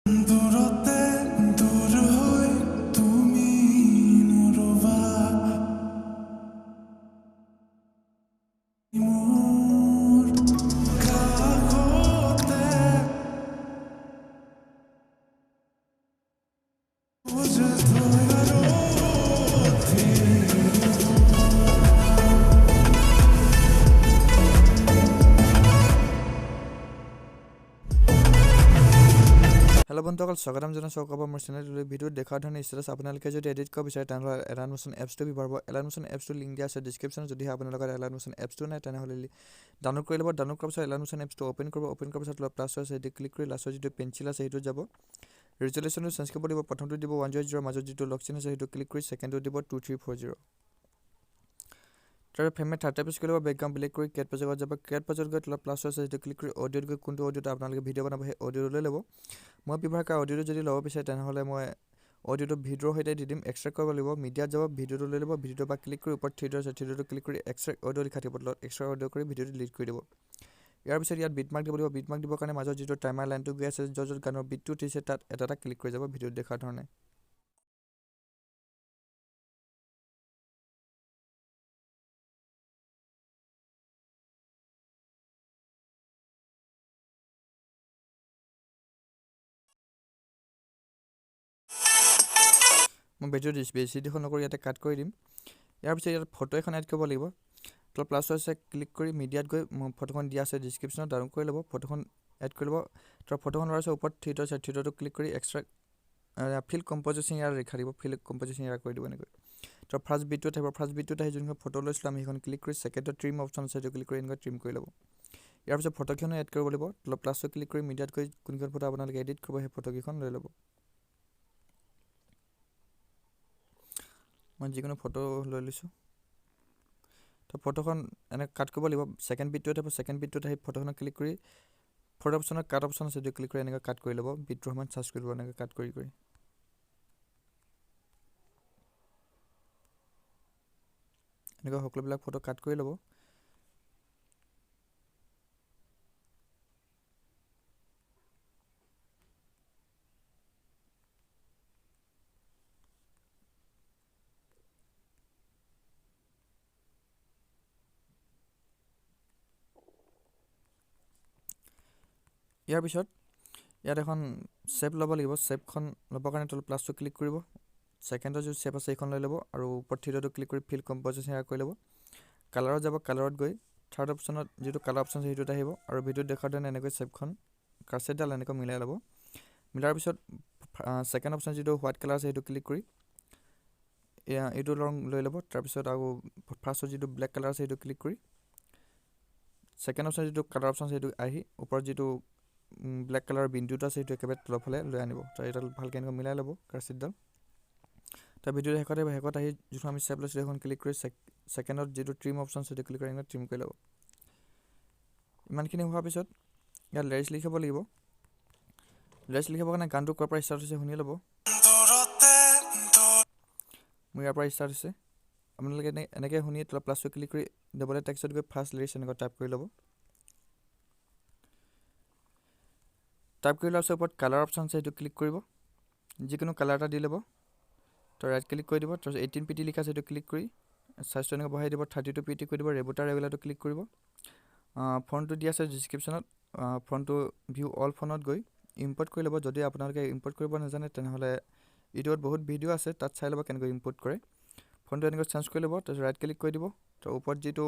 দূৰতে দূৰ হৈ তুমি নৰবা মোৰ কাষতে বুজে থৈ আৰু हेलो बंधुসকল স্বাগতম জনাইছোঁ আকৌ মোৰ চেনেলটোলৈ ভিডিঅ'ত দেখাৰ ধৰণে ষ্টেটাছ আপোনালোকে যদি এডিট কৰিব বিচাৰে তেনেহ'লে এলাইন মোশ্যন এপছটো ব্যৱহাৰ কৰিব। এলাইন মোশ্যন এপছটো লিংক দিয়া আছে ডিছক্ৰিপশ্যনত। যদিহে আপোনালোকৰ এলাইন মোশ্যন এপছটো নাই তেনেহ'লে ডাউনলোড কৰি ল'ব। ডাউনলোড কৰাৰ পিছত এলাইন মোশ্যন এপছটো অ'পেন কৰিব। অ'পেন কৰাৰ পিছত অলপ প্লাছ আছে সেইটো ক্লিক কৰি লাষ্টৰ যিটো পেঞ্চিল আছে সেইটোত যাব। ৰিজলিউশ্যনটো চেঞ্জ কৰিব দিব। প্ৰথমটো দিব 100 মাজত যিটো লক চিন আছে সেইটো ক্লিক কৰি ছেকেণ্ডটো দিব 2340। তাৰ ফ্ৰেমে 30 পিছ কৰিব। বেকগ্ৰাউণ্ড বেলেগ কৰি কেট পেজত যাব। কেট পেজত গৈ অলপ প্লাছ আছে সেইটো ক্লিক কৰি অডিঅ'ত গৈ কোনটো অডিঅ'ত আপোনালোকে ভিডিঅ' বনাব সেই অডিঅ'টো লৈ ল'ব। মই ব্যৱহাৰ কৰা অডিঅ'টো যদি ল'ব বিচাৰে তেনেহ'লে মই অডিঅ'টো ভিডিঅ'ৰ সৈতে দি দিম। এক্সট্ৰেক্ট কৰিব লাগিব। মিডিয়াত যাব, ভিডিঅ'টো লৈ ল'ব। ভিডিঅ'টো বা ক্লিক কৰি ওপৰত থ্ৰী ডট আছে থ্ৰী ডটটো ক্লিক কৰি এক্সট্ৰেক্ট অডিঅ' লিখা থাকিব। এক্সট্ৰেক্ট অডিঅ' কৰি ভিডিঅ'টো ডিলিট কৰি দিব। ইয়াৰ পিছত ইয়াত বিটমাৰ্ক দিব লাগিব। বিটমাৰ্ক দিবৰ কাৰণে মাজত যিটো টাইমাৰ লাইনটো গৈ আছে য'ত গানৰ বিটটো উঠিছে তাত এটা ক্লিক কৰি যাব ভিডিঅ'ত দেখাৰ ধৰণে। মই ভিডিঅ' বেছি দেখোন নকৰি ইয়াতে কাট কৰি দিম। ইয়াৰ পিছত ইয়াত ফটো এখন এড কৰিব লাগিব। তো প্লাছ আছে ক্লিক কৰি মিডিয়াত গৈ ফটোখন দিয়া আছে ডিছক্ৰিপশ্যনত ডাউনলোড কৰি ল'ব। ফটোখন এড কৰি ল'ব। তো ফটোখন লোৱাৰ পিছত ওপৰত থ্ৰী ডট আছে থ্ৰী ডটটো ক্লিক কৰি এক্সট্ৰেক্ট ফিল কম্প'জিশ্যন ইয়াৰ ৰেখা দিব। ফিল কম্প'জিশ্যন ইয়াৰ কৰি দিব এনেকৈ। তো ফাৰ্ষ্ট বিটটোত আহিব। ফাৰ্ষ্ট বিটটোত আহি যোনখন ফটো লৈছিলোঁ আমি সেইখন ক্লিক কৰি ছেকেণ্ডত ট্ৰিম অপশ্যন আছে সেইটো ক্লিক কৰি এনেকৈ ট্ৰিম কৰি ল'ব। ইয়াৰ পিছত ফটোকেইখনো এড কৰিব লাগিব। অলপ প্লাছটো ক্লিক কৰি মিডিয়াত গৈ কোনখন ফটো আপোনালোকে এডিট কৰিব সেই ফটোকেইখন লৈ ল'ব। মই যিকোনো ফটো লৈ লৈছোঁ। তো ফটোখন এনেকৈ কাট কৰিব লাগিব। ছেকেণ্ড বিটটোত আহিব। ছেকেণ্ড বিটটোত আহি ফটোখনত ক্লিক কৰি ফটো অপশ্যনত কাট অপশ্যন আছে সেইটো ক্লিক কৰি এনেকৈ কাট কৰি ল'ব। বিটটোৰ সময়ত চাৰ্জ কৰিব এনেকৈ কাট কৰি এনেকৈ সকলোবিলাক ফটো কাট কৰি ল'ব। ইয়াৰ পিছত ইয়াত এখন শ্বেপ ল'ব লাগিব। শ্বেপখন ল'বৰ কাৰণে তলত প্লাছটো ক্লিক কৰিব। ছেকেণ্ডৰ যিটো শ্বেপ আছে সেইখন লৈ ল'ব আৰু ওপৰত থ্ৰী ডটটো ক্লিক কৰি ফিল কম্প'জিশ্যন ইয়াৰ কৰি ল'ব। কালাৰত যাব। কালাৰত গৈ থাৰ্ড অপশ্যনত যিটো কালাৰ অপশ্যন আছে সেইটোত আহিব আৰু ভিডিঅ'ত দেখাৰ ধৰণে এনেকৈ শ্বেপখন কাৰ্চেটডাল এনেকৈ মিলাই ল'ব। মিলাৰ পিছত ছেকেণ্ড অপশ্যন যিটো হোৱাইট কালাৰ আছে সেইটো ক্লিক কৰি এইটো ৰং লৈ ল'ব। তাৰপিছত আৰু ফাৰ্ষ্টৰ যিটো ব্লেক কালাৰ আছে সেইটো ক্লিক কৰি ছেকেণ্ড অপশ্যন যিটো কালাৰ অপশ্যন আছে সেইটো আহি ওপৰত যিটো ব্লেক কালাৰৰ বিন্দুটো আছে সেইটো একেবাৰে তলৰ ফালে লৈ আনিব। তো এইডাল ভালকৈ এনেকৈ মিলাই ল'ব কাৰ্চিটডাল। তাৰ ভিডিঅ'ৰ শেষত আহি যিটো আমি শ্বেপ লৈছিলোঁ সেইখন ক্লিক কৰি ছেকেণ্ডত যিটো ট্ৰিম অপশ্যন আছে সেইটো ক্লিক কৰি এনেকৈ ট্ৰিম কৰি ল'ব। ইমানখিনি হোৱাৰ পিছত ইয়াত লিৰিক্স লিখিব লাগিব। লিৰিক্স লিখিবৰ কাৰণে গানটো ক'ৰ পৰা ষ্টাৰ্ট হৈছে শুনি ল'ব। মোৰ ইয়াৰ পৰা ষ্টাৰ্ট হৈছে। আপোনালোকে এনেকৈ শুনি তলত প্লাছটো ক্লিক কৰি ডাবল টেক্সটত গৈ ফাৰ্ষ্ট লিৰিক্স এনেকৈ টাইপ কৰি ল'ব। টাইপ কৰি লোৱাৰ পিছত ওপৰত কালাৰ অপশ্যন আছে সেইটো ক্লিক কৰিব। যিকোনো কালাৰ এটা দি ল'ব। তো ৰাইট ক্লিক কৰি দিব। তাৰপিছত 18 PT লিখা আছে সেইটো ক্লিক কৰি চাইজটো এনেকৈ বঢ়াই দিব। 32 PT কৰি দিব। ৰেগুলাৰটো ক্লিক কৰিব। ফোনটো দি আছে ডিছক্ৰিপশ্যনত। ফোনটো ভিউ অল ফোনত গৈ ইম্পৰ্ট কৰি ল'ব। যদি আপোনালোকে ইম্পৰ্ট কৰিব নাজানে তেনেহ'লে ইউটিউবত বহুত ভিডিঅ' আছে তাত চাই ল'ব কেনেকৈ ইম্পৰ্ট কৰে। ফোনটো এনেকৈ চেঞ্জ কৰি ল'ব। তাৰপিছত ৰাইট ক্লিক কৰি দিব। তো ওপৰত যিটো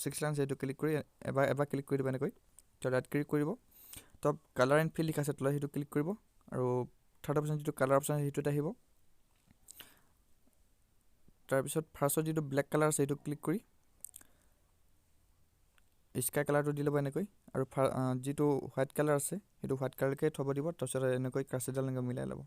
6 লাইন আছে সেইটো ক্লিক কৰি এবাৰ ক্লিক কৰি দিব এনেকৈ। তো ৰাইট ক্লিক কৰিব। তো কালাৰ এণ্ড ফিল লিখা আছে তলত সেইটো ক্লিক কৰিব আৰু থাৰ্ড অপশ্যন যিটো কালাৰ অপশ্যন সেইটোত আহিব। তাৰপিছত ফাৰ্ষ্টত যিটো ব্লেক কালাৰ আছে সেইটো ক্লিক কৰি স্কাই কালাৰটো দি ল'ব এনেকৈ আৰু যিটো হোৱাইট কালাৰ আছে সেইটো হোৱাইট কালাৰকে থ'ব দিব। তাৰপিছত এনেকৈ কাৰ্চিডাল এনেকৈ মিলাই ল'ব।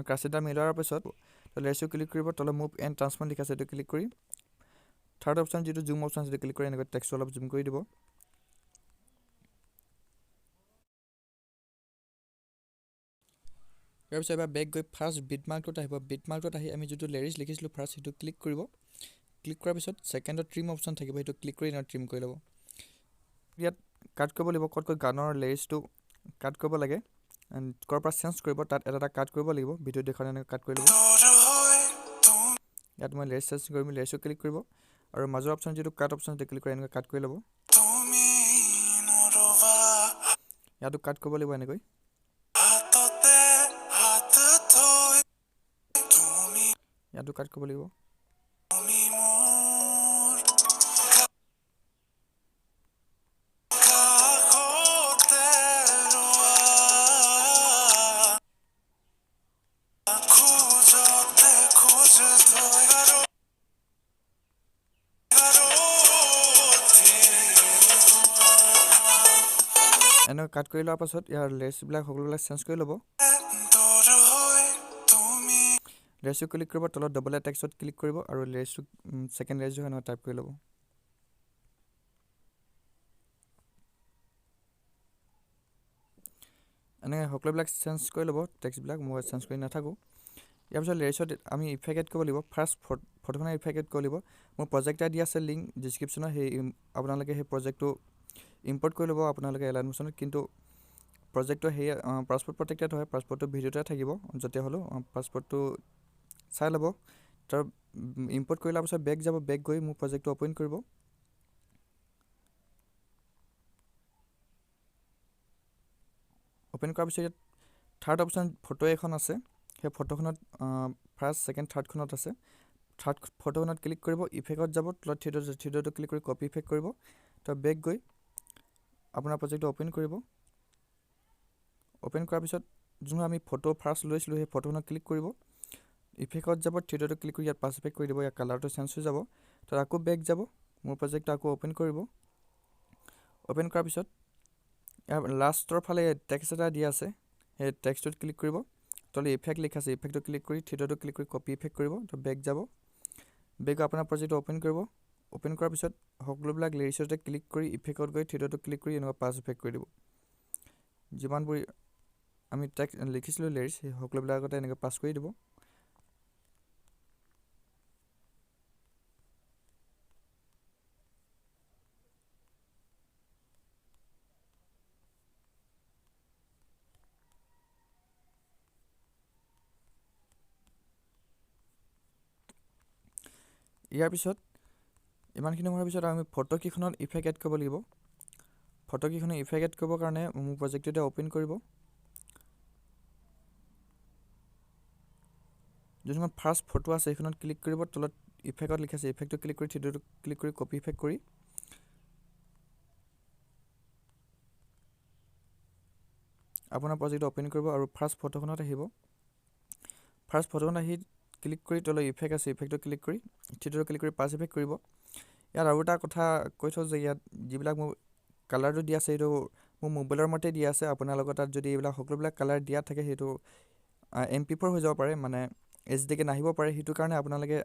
কাৰ্চিডাল মিলোৱাৰ পিছত লেয়াৰ্ছটো ক্লিক কৰিব। তলত মুভ এণ্ড ট্ৰান্সফৰ্ম লিখা আছে সেইটো ক্লিক কৰি থাৰ্ড অপশ্যন যিটো জুম অপশ্যন আছে সেইটো ক্লিক কৰি এনেকৈ টেক্সটো অলপ জুম কৰি দিব। ইয়াৰ পিছত এবাৰ বেক গৈ ফাৰ্ষ্ট বিটমাৰ্কটোত আহিব। বিটমাৰ্কটোত আহি আমি যিটো লিৰিক্স লিখিছিলোঁ ফাৰ্ষ্ট সেইটো ক্লিক কৰিব। ক্লিক কৰাৰ পিছত ছেকেণ্ডত ট্ৰিম অপশ্যন থাকিব, সেইটো ক্লিক কৰি ট্ৰিম কৰি ল'ব। ইয়াত কাট কৰিব লাগিব, ক'ত গানৰ লিৰিক্সটো কাট কৰিব লাগে, ক'ৰ পৰা চেঞ্জ কৰিব তাত এটা কাট কৰিব লাগিব। ভিডিঅ' দেখুৱালে এনেকৈ কাট কৰি ল'ব। ইয়াত মই লিৰিক্স চেঞ্জ কৰিম, লিৰিক্সটো ক্লিক কৰিব আৰু মাজৰ অপশ্যন যিটো কাট অপশ্যন সেইটো ক্লিক কৰি এনেকৈ কাট কৰি ল'ব। ইয়াতো কাট কৰিব লাগিব এনেকৈ। ইয়াতো কাট কৰিব লাগিব। এনেকৈ কাট কৰি লোৱাৰ পাছত ইয়াৰ লিৰিক্সবিলাক সকলোবিলাক চেঞ্জ কৰি ল'ব। লিৰিক্সটো ক্লিক কৰিব, তলত ডবল টেক্সটত ক্লিক কৰিব আৰু লিৰিক্সটো ছেকেণ্ড লিৰিক্সটো এনেকৈ টাইপ কৰি ল'ব। এনেকৈ সকলোবিলাক চেঞ্জ কৰি ল'ব টেক্সটবিলাক, মই চেঞ্জ কৰি নাথাকোঁ। ইয়াৰ পিছত লিৰিক্সত আমি ইফেক্ট এড কৰিব লাগিব। ফাৰ্ষ্ট ফটোখনৰ ইফেক্ট এড কৰিব লাগিব। মোৰ প্ৰজেক্ট এটা দি আছে লিংক ডিছক্ৰিপশ্যনত, সেই আপোনালোকে সেই প্ৰজেক্টটো ইম্পৰ্ট কৰি ল'ব আপোনালোকে এলাইনমেশ্যনত। কিন্তু প্ৰজেক্টটো সেই পাছপৰ্ট প্ৰটেক্টেড হয়, পাছপৰ্টটো ভিডিঅ'তে থাকিব য'তে হ'লেও। পাছপৰ্টটো চাই ল'ব। তাৰ ইম্পৰ্ট কৰি লোৱাৰ পাছত বেক যাব, বেক গৈ মোৰ প্ৰজেক্টটো অপেন কৰিব। অপেন কৰাৰ পিছত ইয়াত থাৰ্ড অপশ্যন ফটো এখন আছে, সেই ফটোখনত ফাৰ্ষ্ট ছেকেণ্ড থাৰ্ডখনত আছে। থাৰ্ড ফটোখনত ক্লিক কৰিব, ইফেক্টত যাব, তলত থিয়েটাৰটো ক্লিক কৰি কপি ইফেক্ট কৰিব। তো বেক গৈ আপোনাৰ প্ৰজেক্টটো অপেন কৰিব। অপেন কৰাৰ পিছত যোনটো আমি ফটো ফাৰ্ষ্ট লৈছিলোঁ সেই ফটোখনত ক্লিক কৰিব, ইফেক্টত যাব, থিয়েটাৰটো ক্লিক কৰি ইয়াত পাছ ইফেক্ট কৰি দিব। ইয়াৰ কালাৰটো চেঞ্জ হৈ যাব। তো আকৌ বেক যাব, মোৰ প্ৰজেক্টটো আকৌ অপেন কৰিব। অপেন কৰাৰ পিছত ইয়াৰ লাষ্টৰ ফালে টেক্সট এটা দিয়া আছে, সেই টেক্সটটোত ক্লিক কৰিব, তলত ইফেক্ট লিখা আছে, ইফেক্টটো ক্লিক কৰি থিয়েটাৰটো ক্লিক কৰি কপি ইফেক্ট কৰিব। তো বেক যাব, বেক আপোনাৰ প্ৰজেক্টটো অপেন কৰিব। অপেন কৰাৰ পিছত সকলোবিলাক লিৰিক্সতে ক্লিক কৰি ইফেক্টত গৈ থিয়েটাৰটো ক্লিক কৰি এনেকুৱা পাছ ইফেক্ট কৰি দিব। যিমানবোৰ আমি টেক্সট লিখিছিলোঁ লিৰিক্স সেই সকলোবিলাকতে এনেকৈ পাছ কৰি দিব। ইয়াৰ পিছত ইমানখিনি হোৱাৰ পিছত আমি ফটোকেইখনত ইফেক্ট এড কৰিব লাগিব। ফটোকেইখনত ইফেক্ট এড কৰিবৰ কাৰণে মোৰ প্ৰজেক্টটো এতিয়া অপেন কৰিব। যোনখন ফাৰ্ষ্ট ফটো আছে সেইখনত ক্লিক কৰিব, তলত ইফেক্টত লিখা আছে, ইফেক্টটো ক্লিক কৰি থিয়েটাৰটো ক্লিক কৰি কপি ইফেক্ট কৰি আপোনাৰ প্ৰজেক্টটো অপেন কৰিব আৰু ফাৰ্ষ্ট ফটোখনত আহিব। ফাৰ্ষ্ট ফটোখনত আহি ক্লিক কৰি তলত ইফেক্ট আছে, ইফেক্টটো ক্লিক কৰি থিয়েটাৰটো ক্লিক কৰি পাছ ইফেক্ট কৰিব। ইয়াত আৰু এটা কথা কৈ থওঁ যে ইয়াত যিবিলাক মোৰ কালাৰটো দিয়া আছে সেইটো মোৰ মোবাইলৰ মতে দিয়া আছে। আপোনালোকৰ তাত যদি এইবিলাক সকলোবিলাক কালাৰ দিয়া থাকে সেইটো MP4 হৈ যাব পাৰে, মানে HD নাহিব পাৰে। সেইটো কাৰণে আপোনালোকে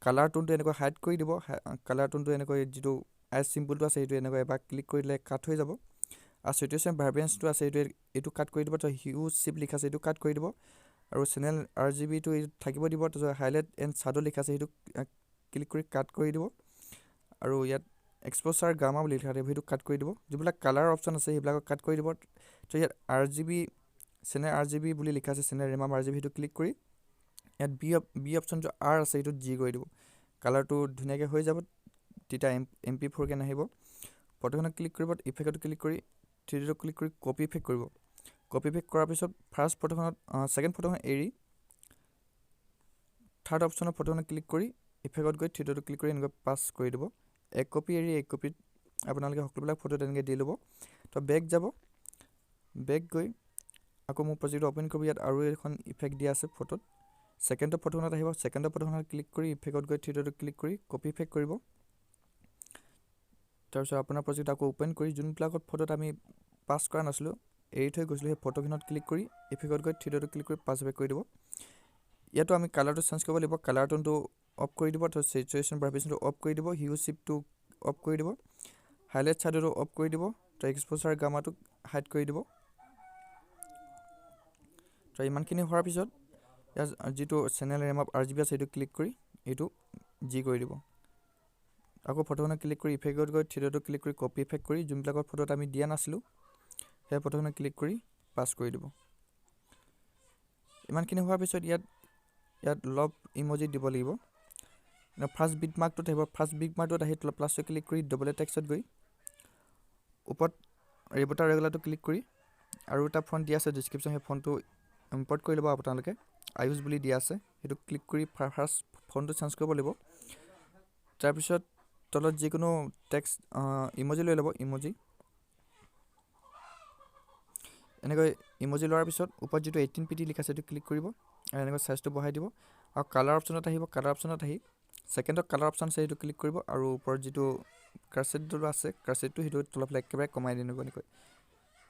কালাৰ টোনটো এনেকৈ হাইড কৰি দিব। কালাৰ টোনটো এনেকৈ যিটো চিম্বলটো আছে সেইটো এনেকৈ এবাৰ ক্লিক কৰি দিলে কাট হৈ যাব। আৰু চেচুৰেশ্যন ভাইব্ৰেঞ্চটো আছে এইটো কাট কৰি দিব। তো হিউজ চিপ লিখা আছে সেইটো কাট কৰি দিব। আৰু চেনেল RGBটো থাকিব দিব। তাৰপিছত হাইলাইট এণ্ড শ্বাডো লিখা আছে সেইটো ক্লিক কৰি কাট কৰি দিব। আৰু ইয়াত এক্সপ'জাৰ গামা বুলি লিখা থাকিব সেইটো কাট কৰি দিব। যিবিলাক কালাৰ অপশ্যন আছে সেইবিলাকক কাট কৰি দিব। তো ইয়াত RGB চেনেল RGB বুলি লিখা আছে, চেনেল ৰেমাম RGB সেইটো ক্লিক কৰি ইয়াত বি অপশ্যনটো R আছে সেইটোত G কৰি দিব। কালাৰটো ধুনীয়াকৈ হৈ যাব, তেতিয়া MP4 নাহিব। ফটোখনত ক্লিক কৰিব, ইফেক্টত ক্লিক কৰি থ্ৰীডিটো ক্লিক কৰি কপি ইফেক্ট কৰিব। কপি ইফেক্ট কৰাৰ পিছত ফাৰ্ষ্ট ফটোখনত ছেকেণ্ড ফটোখন এৰি থাৰ্ড অপশ্যনৰ ফটোখনত ক্লিক কৰি ইফেক্টত গৈ থ্ৰীডিটো ক্লিক কৰি এনেকৈ পাছ কৰি দিব। এক কপি এৰি এক কপিত আপোনালোকে সকলোবিলাক ফটো তেনেকৈ দি ল'ব। তো বেক যাব, বেক গৈ আকৌ মোৰ প্ৰজেক্টটো অপেন কৰিব। ইয়াত আৰু এখন ইফেক্ট দিয়া আছে ফটোত। ছেকেণ্ডৰ ফটোখনত আহিব, ছেকেণ্ডৰ ফটোখনত ক্লিক কৰি ইফেক্টত গৈ থ্ৰীডিটো ক্লিক কৰি কপি ইফেক্ট কৰিব। তাৰপিছত আপোনাৰ প্ৰজেক্ট আকৌ অপেন কৰি যোনবিলাকত ফটোত আমি পাছ কৰা নাছিলোঁ, এৰি থৈ গৈছিলোঁ, সেই ফটোখনত ক্লিক কৰি ইফেক্টত গৈ থ্ৰীডিটো ক্লিক কৰি পাছ ইফেক্ট কৰি দিব। ইয়াতো আমি কালাৰটো চেঞ্জ কৰিব লাগিব। কালাৰ টোনটো অফ কৰি দিব, তো চেচুৰেশ্যন ভাইব্ৰেঞ্চনটো অফ কৰি দিব, হিউ চিপটো অফ কৰি দিব, হাইলাইট শ্বাডোটো অফ কৰি দিব, তো এক্সপ'জাৰ গামাটো হাইড কৰি দিব। তো ইমানখিনি হোৱাৰ পিছত ইয়াত যিটো চেনেল ৰেম অফ RGB আছে সেইটো ক্লিক কৰি এইটো G কৰি দিব। আকৌ ফটোখনত ক্লিক কৰি ইফেক্টত গৈ থ্ৰীডটো ক্লিক কৰি কপি ইফেক্ট কৰি যোনবিলাকৰ ফটোত আমি দিয়া নাছিলোঁ সেই ফটোখনত ক্লিক কৰি পাছ কৰি দিব। ইমানখিনি হোৱাৰ পিছত ইয়াত লভ ইমজি দিব লাগিব। ফাৰ্ষ্ট বিট মাৰ্কটোত আহিব, ফাৰ্ষ্ট বিট মাৰ্কটোত আহি প্লাছটো ক্লিক কৰি ডবল টেক্সটত গৈ ওপৰত ৰিবুটাৰ ৰেগুলাৰটো ক্লিক কৰি আৰু এটা ফন্ট দিয়া আছে ডিছক্ৰিপশ্যন, সেই ফন্টটো ইম্পৰ্ট কৰি ল'ব আপোনালোকে। আইউজ বুলি দিয়া আছে, সেইটো ক্লিক কৰি ফাৰ্ষ্ট ফন্টটো চেঞ্জ কৰিব লাগিব। তাৰপিছত তলত যিকোনো টেক্সট ইমজি লৈ ল'ব, ইমজি এনেকৈ ইমজি লোৱাৰ পিছত ওপৰত যিটো 18pt লিখা আছে সেইটো ক্লিক কৰিব আৰু এনেকৈ চাইজটো বঢ়াই দিব। আৰু কালাৰ অপশ্যনত আহিব, কালাৰ অপশ্যনত আহি ছেকেণ্ডত কালাৰ অপশ্যন আছে সেইটো ক্লিক কৰিব আৰু ওপৰত যিটো কাৰ্চেটটো আছে কাৰ্চেটটো সেইটো তলফালে একেবাৰে কমাই দি দিব এনেকৈ।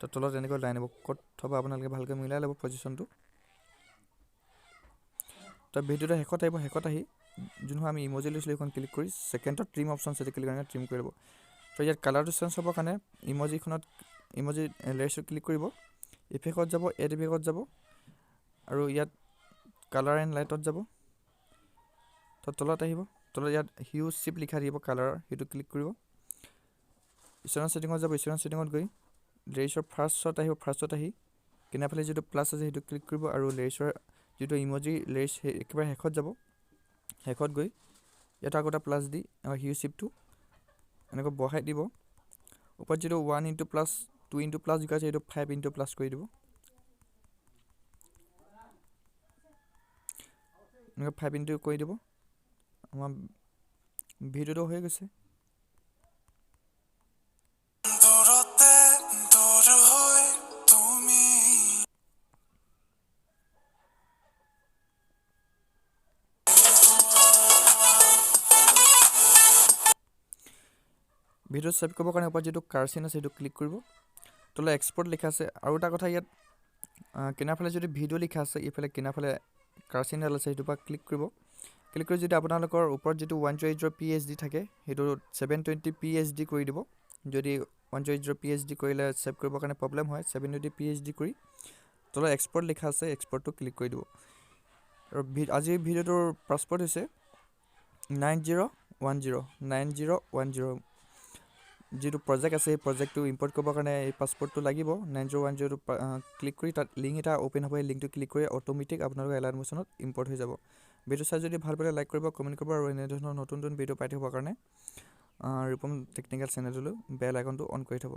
তো তলত এনেকৈ লাইন হ'ব, ক'ত থ'ব আপোনালোকে ভালকৈ মিলাই ল'ব পজিশ্যনটো। তো ভিডিঅ'টো শেষত আহিব, শেষত আহি যোনখন আমি ইমজি লৈছিলোঁ সেইখন ক্লিক কৰি ছেকেণ্ডত ট্ৰিম অপশ্যন আছে ক্লিক কৰি ট্ৰিম কৰি ল'ব। তো ইয়াত কালাৰটো চেঞ্জ হ'বৰ কাৰণে ইমজি লেয়াৰ্ছটো ক্লিক কৰিব, ইফেক্টত যাব, এড ইফেক্টত যাব আৰু ইয়াত কালাৰ এণ্ড লাইটত যাব। তো তলত আহিব, তলত ইয়াত হিউ চিপ লিখা থাকিব কালাৰৰ, সেইটো ক্লিক কৰিব। ষ্টুডেণ্ট ছেটিঙত যাব, ষ্টুডেণ্ট ছেটিঙত গৈ লেয়াৰ্ছৰ ফাৰ্ষ্টত আহিব, ফাৰ্ষ্টত আহি কিনাৰফালে যিটো প্লাছ আছে সেইটো ক্লিক কৰিব আৰু লেয়াৰ্ছৰ যিটো ইমজি লেয়াৰ্ছ সেই একেবাৰে শেষত যাব। শেষত গৈ ইয়াত আকৌ এটা প্লাছ দি হিউ চিপটো এনেকৈ বঢ়াই দিব। ওপৰত যিটো 1+2+ জোকা আছে সেইটো 5+ কৰি দিব। এনেকৈ 5 কৰি দিব। আমাৰ ভিডিঅ'টো হৈ গৈছে। দূৰতে দূৰ হৈ তুমি ভিডিঅ' ছেভ কৰিবৰ কাৰণে ওপৰত যিটো কাৰ্চিন আছে সেইটো ক্লিক কৰিব, তলত এক্সপৰ্ট লিখা আছে। আৰু এটা কথা ইয়াত কিনাৰফালে যদি ভিডিঅ' লিখা আছে ইফালে কিনাৰফালে কাৰ্চিনডাল আছে সেইটোৰ পৰা ক্লিক কৰিব। ক্লিক কৰি যদি আপোনালোকৰ ওপৰত যিটো 128 PHD থাকে সেইটো 720 PHD কৰি দিব। যদি 128 PHD কৰিলে ছেভ কৰিবৰ কাৰণে প্ৰব্লেম হয়, 720 PHD কৰি তলত এক্সপৰ্ট লিখা আছে এক্সপৰ্টটো ক্লিক কৰি দিব। আৰু আজিৰ ভিডিঅ'টোৰ পাছপৰ্ট হৈছে 9010। যিটো প্ৰজেক্ট আছে সেই প্ৰজেক্টটো ইম্পৰ্ট কৰিবৰ কাৰণে এই পাছপৰ্টটো লাগিব। 9010টো ক্লিক কৰি তাত লিংক এটা অ'পেন হ'ব, এই লিংকটো ক্লিক কৰি অট'মেটিক আপোনালোকৰ এলাৰ্ট মোশ্যনত ইম্পৰ্ট হৈ যাব। ভিডিঅ' চাই যদি ভাল পালে লাইক কৰিব, কমেণ্ট কৰিব আৰু এনেধৰণৰ নতুন ভিডিঅ' পাই থাকিবৰ কাৰণে ৰূপম টেকনিকেল চেনেললৈ বেল আইকনটো অন কৰি থ'ব।